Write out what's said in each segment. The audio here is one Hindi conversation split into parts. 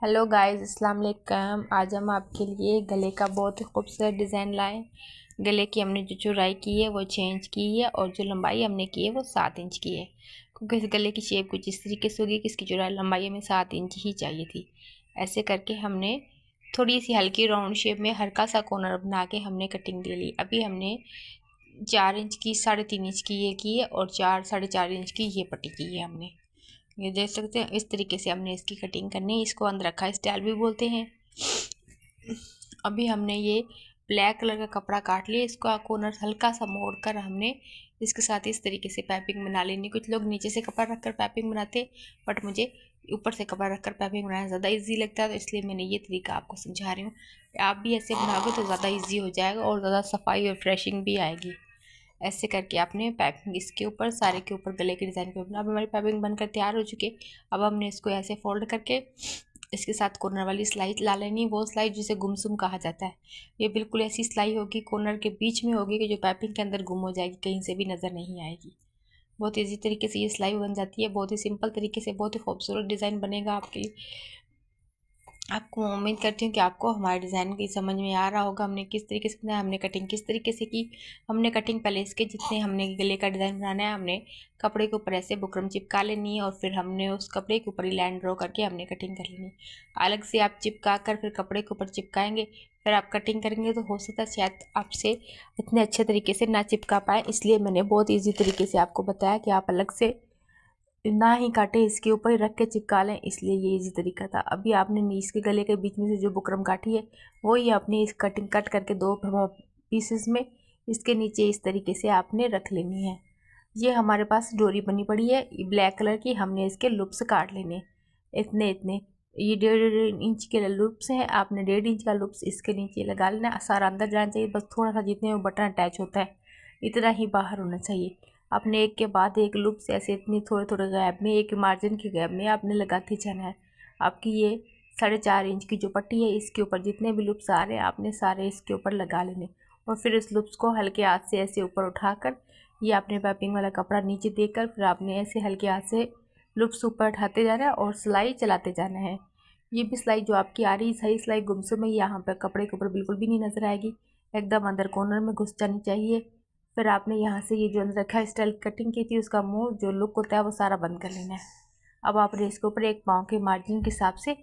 हेलो गाइस, अस्सलाम वालेकुम। आज हम आपके लिए गले का बहुत ही खूबसूरत डिज़ाइन लाए। गले की हमने जो चौड़ाई की है वो 6 इंच की है और जो लंबाई हमने की है वो 7 इंच की है, क्योंकि इस गले की शेप कुछ इस तरीके से होगी कि इसकी चौड़ाई लंबाई हमें 7 इंच ही चाहिए थी। ऐसे करके हमने थोड़ी सी हल्की राउंड शेप में हल्का सा कॉर्नर बना के हमने कटिंग दे ली। अभी हमने 4 इंच की 3.5 इंच की ये की है और 4-4.5 इंच की ये पट्टी की है हमने। ये देख सकते हैं, इस तरीके से हमने इसकी कटिंग करनी है। इसको अंदर रखा स्टाइल भी बोलते हैं। अभी हमने ये ब्लैक कलर का कपड़ा काट लिया, इसको कॉर्नर हल्का सा मोड़ कर हमने इसके साथ इस तरीके से पाइपिंग बना लेनी। कुछ लोग नीचे से कपड़ा रखकर पाइपिंग बनाते, बट मुझे ऊपर से कपड़ा रखकर पाइपिंग बनाना ज़्यादा इजी लगता है, तो इसलिए मैंने ये तरीका आपको समझा रही हूँ। आप भी ऐसे बनाओगे तो ज़्यादा ईजी हो जाएगा और ज़्यादा सफाई और फ्रेशिंग भी आएगी। ऐसे करके आपने पाइपिंग इसके ऊपर सारे के ऊपर गले के डिज़ाइन के ऊपर। अब हमारी पाइपिंग बनकर तैयार हो चुकी है। अब हमने इसको ऐसे फोल्ड करके इसके साथ कॉर्नर वाली सिलाई ला लेनी। वो सिलाई जिसे गुमसुम कहा जाता है, ये बिल्कुल ऐसी सिलाई होगी, कॉर्नर के बीच में होगी कि जो पाइपिंग के अंदर गुम हो जाएगी, कहीं से भी नज़र नहीं आएगी। बहुत ईजी तरीके से ये सिलाई बन जाती है। बहुत ही सिंपल तरीके से बहुत ही खूबसूरत डिज़ाइन बनेगा आपके लिए। आपको उम्मीद करती हूँ कि आपको हमारे डिज़ाइन की समझ में आ रहा होगा। हमने किस तरीके से बनाया, हमने कटिंग किस तरीके से की। हमने कटिंग पहले इसके जितने हमने गले का डिज़ाइन बनाना है, हमने कपड़े के ऊपर ऐसे बुकरम चिपका लेनी है और फिर हमने उस कपड़े के ऊपर ही लाइन ड्रॉ करके हमने कटिंग कर लेनी है। अलग से आप चिपका कर फिर कपड़े के ऊपर चिपकाएंगे, फिर आप कटिंग करेंगे तो हो सकता है शायद आपसे इतने अच्छे तरीके से ना चिपका पाए। इसलिए मैंने बहुत ईजी तरीके से आपको बताया कि आप अलग से ना ही काटे, इसके ऊपर ही रख के चिपका लें, इसलिए ये इजी तरीका था। अभी आपने इसके गले के बीच में से जो बुकरम काटी है वो ही आपने इस कटिंग कट करके 2 पीसेस में इसके नीचे इस तरीके से आपने रख लेनी है। ये हमारे पास डोरी बनी पड़ी है ब्लैक कलर की, हमने इसके लूप्स काट लेने इतने इतने। ये 1.5 इंच के लूप्स हैं, आपने 1.5 इंच का लूप्स इसके नीचे लगा लेना। सारा अंदर जाना चाहिए, बस थोड़ा सा जितने में बटन अटैच होता है इतना ही बाहर होना चाहिए। आपने एक के बाद एक लूप्स ऐसे इतनी थोड़े थोड़े गैप में, एक मार्जिन के गैप में आपने लगाते जाना है। आपकी ये 4.5 इंच की जो पट्टी है, इसके ऊपर जितने भी लूप्स आ रहे हैं आपने सारे इसके ऊपर लगा लेने और फिर इस लूप्स को हल्के हाथ से ऐसे ऊपर उठाकर ये आपने पाइपिंग वाला कपड़ा नीचे देकर फिर आपने ऐसे हल्के हाथ से लूप्स ऊपर उठाते जाना है और सिलाई चलाते जाना है। ये भी सिलाई जो आपकी आ रही है सही सिलाई गुमसुम है, यहाँ पर कपड़े के ऊपर बिल्कुल भी नहीं नजर आएगी, एकदम अंदर कॉर्नर में घुस जानी चाहिए। फिर आपने यहाँ से ये जो अंदर रखा स्टाइल कटिंग की थी उसका मुंह जो लुक होता है वो सारा बंद कर लेना है। अब आपने इसके ऊपर एक पाँव के मार्जिन के हिसाब से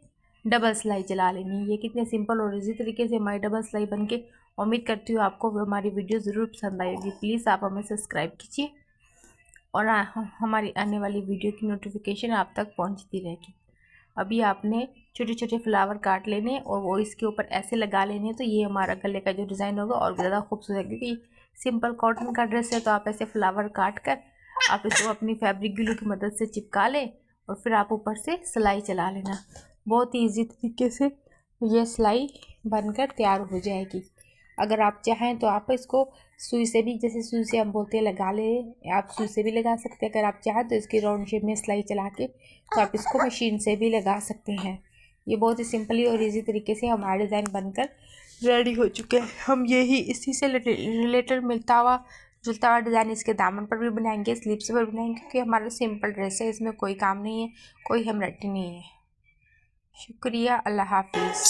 डबल सिलाई चला लेनी है। ये कितने सिंपल और इजी तरीके से हमारी डबल सिलाई बन के। उम्मीद करती हूँ आपको हमारी वीडियो ज़रूर पसंद आएगी। प्लीज़ आप हमें सब्सक्राइब कीजिए और हमारी आने वाली वीडियो की नोटिफिकेशन आप तक पहुँचती रहेगी। अभी आपने छोटे छोटे फ्लावर काट लेने और वो इसके ऊपर ऐसे लगा लेने, तो ये हमारा गले का जो डिज़ाइन होगा और ज़्यादा खूबसूरत है। क्योंकि सिंपल कॉटन का ड्रेस है तो आप ऐसे फ्लावर काट कर आप इसको अपनी फैब्रिक ग्लू की मदद से चिपका लें और फिर आप ऊपर से सिलाई चला लेना। बहुत ही ईजी तरीके से ये सिलाई बनकर तैयार हो जाएगी। अगर आप चाहें तो आप इसको सुई से भी, जैसे सुई से हम बोलते हैं लगा ले, आप सुई से भी लगा सकते हैं। अगर आप चाहें तो इसकी राउंड शेप में सिलाई चला के तो आप इसको मशीन से भी लगा सकते हैं। ये बहुत ही सिंपली और इजी तरीके से हमारा डिज़ाइन बनकर रेडी हो चुके हैं। हम यही इसी से रिलेटेड मिलता हुआ जुलता हुआ डिज़ाइन इसके दामन पर भी बनाएंगे, स्लीव्स पर बनाएंगे, क्योंकि हमारा सिंपल ड्रेस है, इसमें कोई काम नहीं है, कोई हेमरटी नहीं है। शुक्रिया, अल्लाह हाफिज़।